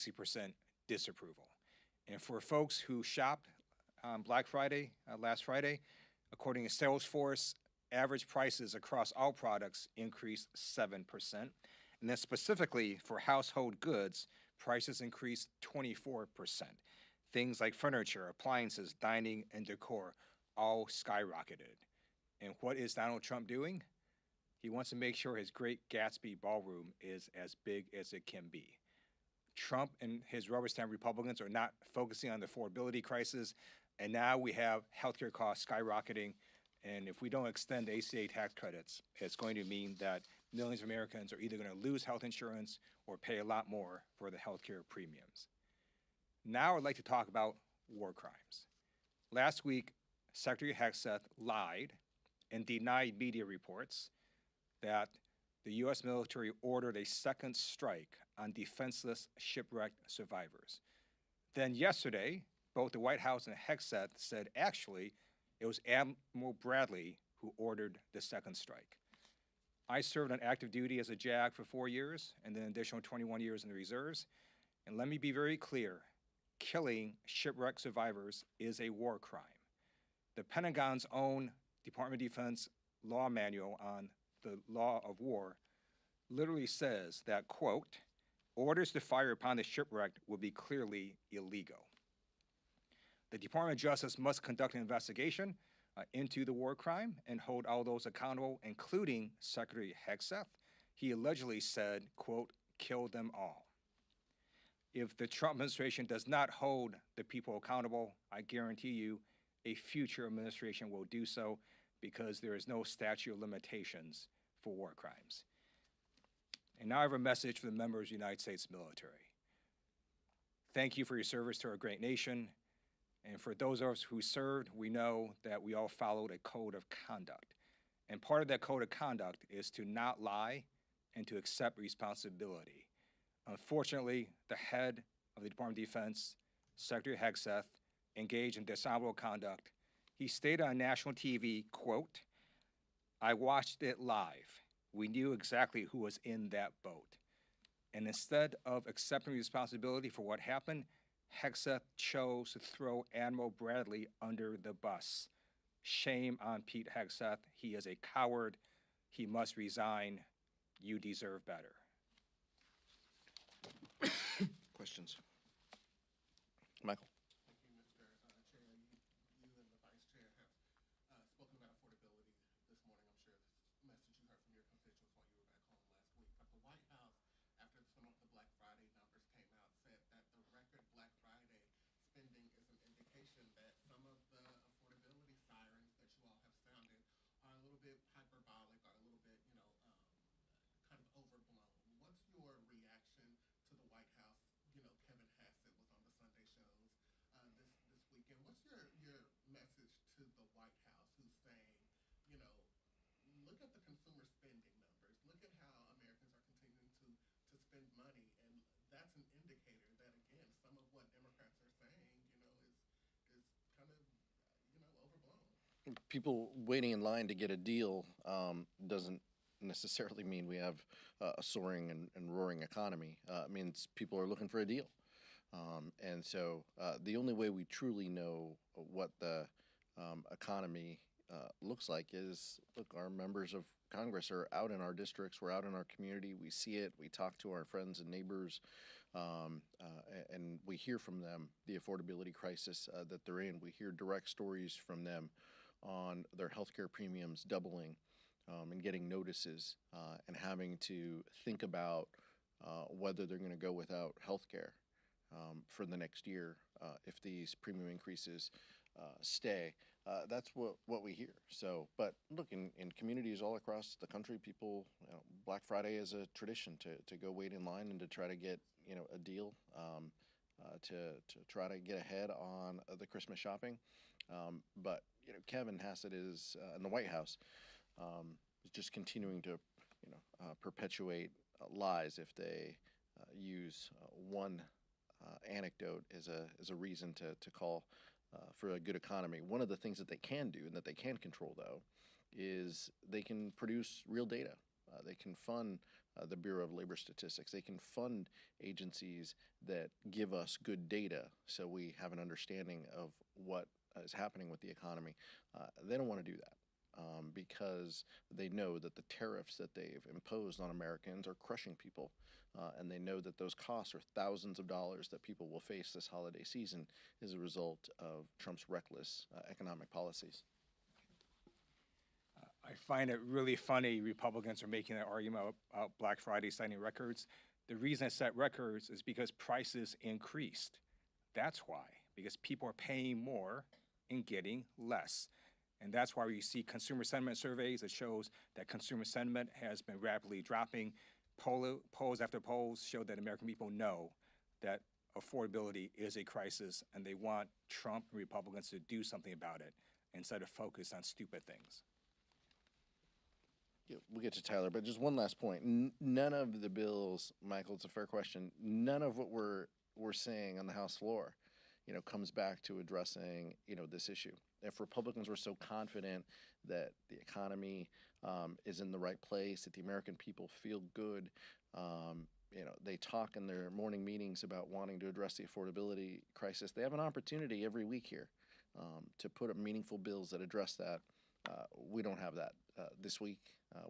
60% disapproval. And for folks who shopped on Black Friday, last Friday, according to Salesforce, average prices across all products increased 7%. And then specifically for household goods, prices increased 24%. Things like furniture, appliances, dining, and decor all skyrocketed. And what is Donald Trump doing? He wants to make sure his Great Gatsby ballroom is as big as it can be. Trump and his rubber stamp Republicans are not focusing on the affordability crisis, and now we have healthcare costs skyrocketing. And if we don't extend ACA tax credits, it's going to mean that millions of Americans are either going to lose health insurance or pay a lot more for the healthcare premiums. Now I'd like to talk about war crimes. Last week, Secretary Hegseth lied and denied media reports that the U.S. military ordered a second strike on defenseless shipwrecked survivors. Then yesterday, both the White House and Hegseth said actually it was Admiral Bradley who ordered the second strike. I served on active duty as a JAG for 4 years and then an additional 21 years in the reserves. And let me be very clear, killing shipwrecked survivors is a war crime. The Pentagon's own Department of Defense law manual on the law of war literally says that, quote, orders to fire upon the shipwrecked will be clearly illegal. The Department of Justice must conduct an investigation into the war crime and hold all those accountable, including Secretary Hegseth. He allegedly said, quote, kill them all. If the Trump administration does not hold the people accountable, I guarantee you a future administration will do so, because there is no statute of limitations for war crimes. And now I have a message for the members of the United States military. Thank you for your service to our great nation. And for those of us who served, we know that we all followed a code of conduct. And part of that code of conduct is to not lie and to accept responsibility. Unfortunately, the head of the Department of Defense, Secretary Hegseth, engaged in dishonorable conduct. He stated on national TV, quote, I watched it live. We knew exactly who was in that boat. And instead of accepting responsibility for what happened, Hegseth chose to throw Admiral Bradley under the bus. Shame on Pete Hegseth. He is a coward. He must resign. You deserve better. Questions? Michael. Thank you, Mr. Chair. You and the Vice Chair have spoken about affordability this morning. I'm sure this message you heard from your constituents while you were back home last week. But the White House, after some of the Black Friday numbers came out, said that the record Black Friday spending is an indication that some of the affordability sirens that you all have sounded are a little bit hyperbolic, or a little bit, kind of overblown. What's your reaction to the White House? Kevin Hegseth was on the Sunday shows this weekend. What's your message to the White House, who's saying, look at the consumer spending numbers, look at how Americans are continuing to spend money, and that's an indicator that, again, some of what Democrats are saying, is kind of, overblown. People waiting in line to get a deal doesn't necessarily mean we have a soaring and roaring economy. It means people are looking for a deal. And so the only way we truly know what the economy looks like is, look, our members of Congress are out in our districts, we're out in our community, we see it, we talk to our friends and neighbors, and we hear from them the affordability crisis that they're in. We hear direct stories from them on their healthcare premiums doubling, and getting notices, and having to think about whether they're going to go without health care for the next year if these premium increases stay. That's what we hear. So, but look, in communities all across the country, people, Black Friday is a tradition to go wait in line and to try to get a deal, to try to get ahead on the Christmas shopping. But Kevin Hegseth is in the White House. Is just continuing to, perpetuate lies if they use one anecdote as a reason to call for a good economy. One of the things that they can do and that they can control, though, is they can produce real data. They can fund the Bureau of Labor Statistics. They can fund agencies that give us good data so we have an understanding of what is happening with the economy. They don't want to do that. Because they know that the tariffs that they've imposed on Americans are crushing people, and they know that those costs are thousands of dollars that people will face this holiday season as a result of Trump's reckless economic policies. I find it really funny Republicans are making that argument about Black Friday setting records. The reason it set records is because prices increased. That's why, because people are paying more and getting less. And that's why you see consumer sentiment surveys that shows that consumer sentiment has been rapidly dropping. Polls after polls show that American people know that affordability is a crisis, and they want Trump and Republicans to do something about it instead of focus on stupid things. Yeah, we'll get to Tyler, but just one last point. None of the bills, Michael, it's a fair question, none of what we're saying on the House floor, comes back to addressing, this issue. If Republicans were so confident that the economy is in the right place, that the American people feel good, they talk in their morning meetings about wanting to address the affordability crisis. They have an opportunity every week here to put up meaningful bills that address that. We don't have that this week.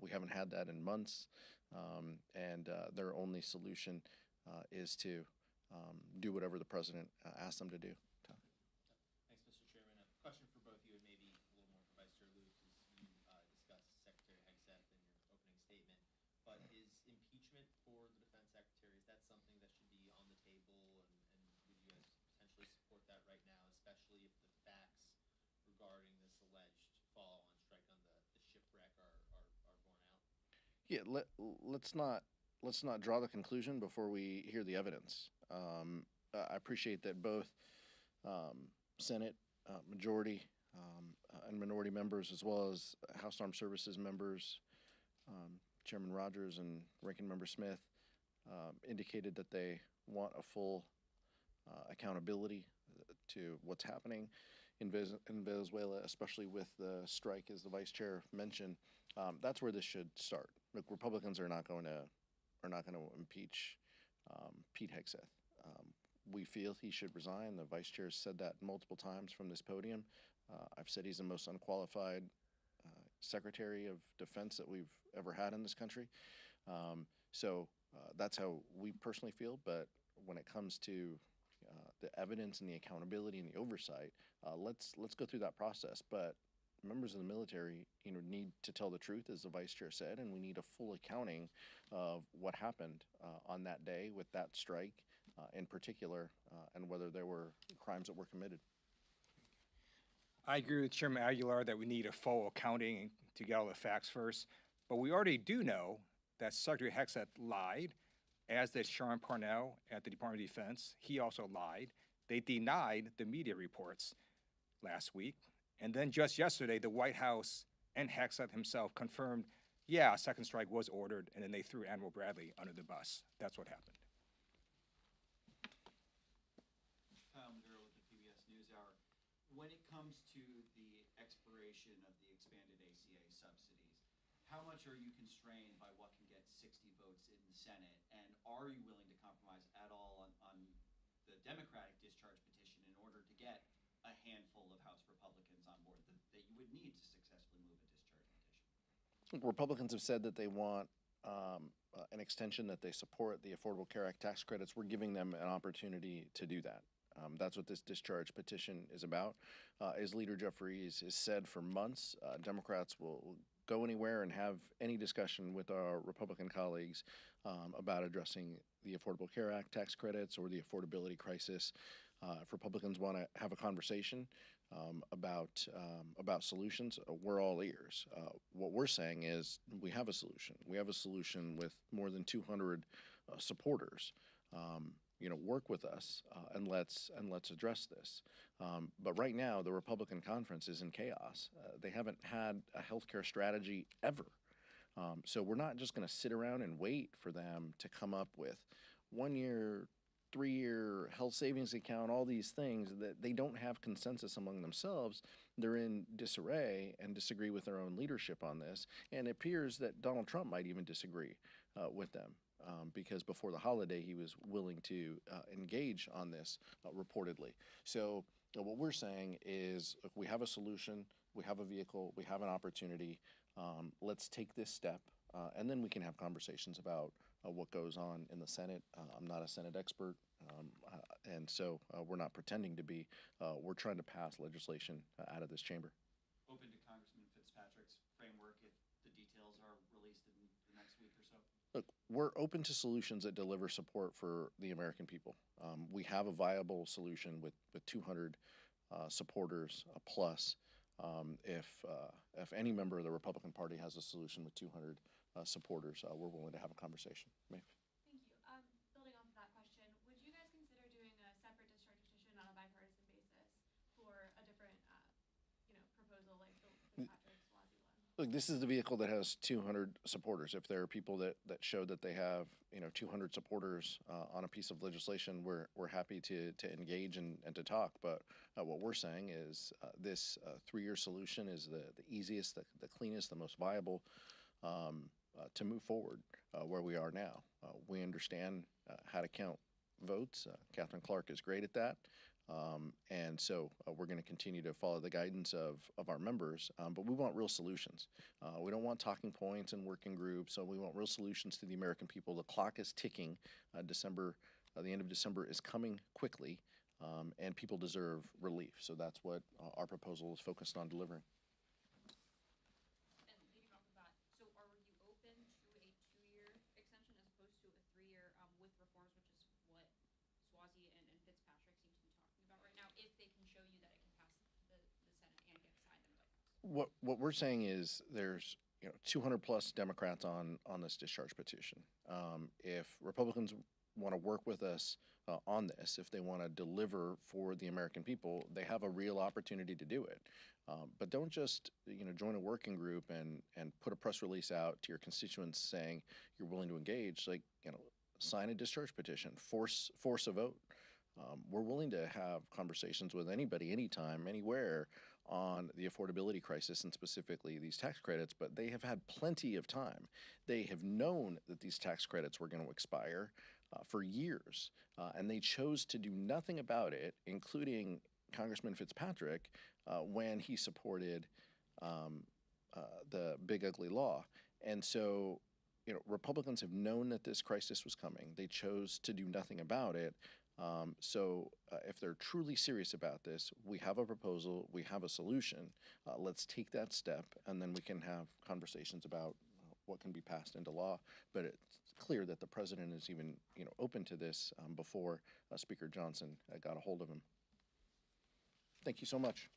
We haven't had that in months, and their only solution is to do whatever the president asks them to do. Thanks, Mr. Chairman. A question for both you, and maybe a little more for Vice Chair Luke, as you discussed Secretary Hegseth in your opening statement. But is impeachment for the defense secretary, is that something that should be on the table, and would you guys potentially support that right now, especially if the facts regarding this alleged follow-on strike on the shipwreck are borne out? Yeah, let's not draw the conclusion before we hear the evidence. I appreciate that both Senate majority and minority members, as well as House Armed Services members, Chairman Rogers and Ranking Member Smith, indicated that they want a full accountability to what's happening in Venezuela, especially with the strike, as the Vice Chair mentioned. That's where this should start. Look, Republicans are not going to impeach Pete Hegseth. We feel he should resign. The Vice Chair has said that multiple times from this podium. I've said he's the most unqualified Secretary of Defense that we've ever had in this country. So that's how we personally feel. But when it comes to the evidence and the accountability and the oversight, let's go through that process. But members of the military, need to tell the truth, as the Vice Chair said, and we need a full accounting of what happened on that day with that strike in particular, and whether there were crimes that were committed. I agree with Chairman Aguilar that we need a full accounting to get all the facts first, but we already do know that Secretary Hegseth lied, as did Sean Parnell at the Department of Defense. He also lied. They denied the media reports last week. And then just yesterday, the White House and Hegseth himself confirmed, yeah, a second strike was ordered, and then they threw Admiral Bradley under the bus. That's what happened. Kyle Maduro with the PBS NewsHour. When it comes to the expiration of the expanded ACA subsidies, how much are you constrained by what can get 60 votes in the Senate? And are you willing to compromise at all on the Democratic discharge petition in order to get a handful of House Republicans on board that you would need to successfully move a discharge petition? Republicans have said that they want an extension, that they support the Affordable Care Act tax credits. We're giving them an opportunity to do that. That's what this discharge petition is about. As Leader Jeff Rees has said for months, Democrats will go anywhere and have any discussion with our Republican colleagues about addressing the Affordable Care Act tax credits or the affordability crisis. If Republicans want to have a conversation about solutions, we're all ears. What we're saying is we have a solution. We have a solution with more than 200 supporters. Work with us and let's address this. But right now, the Republican conference is in chaos. They haven't had a healthcare strategy ever. So we're not just going to sit around and wait for them to come up with 1 year, 3-year health savings account, all these things that they don't have consensus among themselves. They're in disarray and disagree with their own leadership on this. And it appears that Donald Trump might even disagree with them. Because before the holiday, he was willing to engage on this reportedly. So what we're saying is, look, we have a solution, we have a vehicle, we have an opportunity. Let's take this step, and then we can have conversations about what goes on in the Senate. I'm not a Senate expert, and so we're not pretending to be. We're trying to pass legislation out of this chamber. Open to Congressman Fitzpatrick's framework if the details are released in the next week or so? Look, we're open to solutions that deliver support for the American people. We have a viable solution with 200 supporters plus. If any member of the Republican Party has a solution with 200 supporters, we're willing to have a conversation. Maeve? Thank you. Building off of that question, would you guys consider doing a separate discharge petition on a bipartisan basis for a different, proposal like the Fitzpatrick Swazi one? Look, this is the vehicle that has 200 supporters. If there are people that show that they have 200 supporters on a piece of legislation, we're happy to engage and to talk. But what we're saying is this 3-year solution is the easiest, the cleanest, the most viable to move forward where we are now. We understand how to count votes. Catherine Clark is great at that. And so we're going to continue to follow the guidance of our members, but we want real solutions. We don't want talking points and working groups, so we want real solutions to the American people. The clock is ticking. The end of December is coming quickly, and people deserve relief. So that's what our proposal is focused on delivering. And leading off of that, so are you open to a 2-year extension as opposed to a 3-year with reforms, which is what Swazi and Fitzpatrick seem to be talking about right now, if they can show you that it can pass the Senate and get signed in the White House? What we're saying is there's 200 plus Democrats on this discharge petition. If Republicans want to work with us on this, if they want to deliver for the American people, they have a real opportunity to do it. But don't just join a working group and put a press release out to your constituents saying you're willing to engage. Like sign a discharge petition, force a vote. We're willing to have conversations with anybody, anytime, anywhere on the affordability crisis and specifically these tax credits, but they have had plenty of time. They have known that these tax credits were going to expire for years, and they chose to do nothing about it, including Congressman Fitzpatrick when he supported the big ugly law. And so Republicans have known that this crisis was coming. They chose to do nothing about it. So if they're truly serious about this, we have a proposal, we have a solution. Let's take that step, and then we can have conversations about what can be passed into law. But it's clear that the president is even open to this before Speaker Johnson got a hold of him. Thank you so much.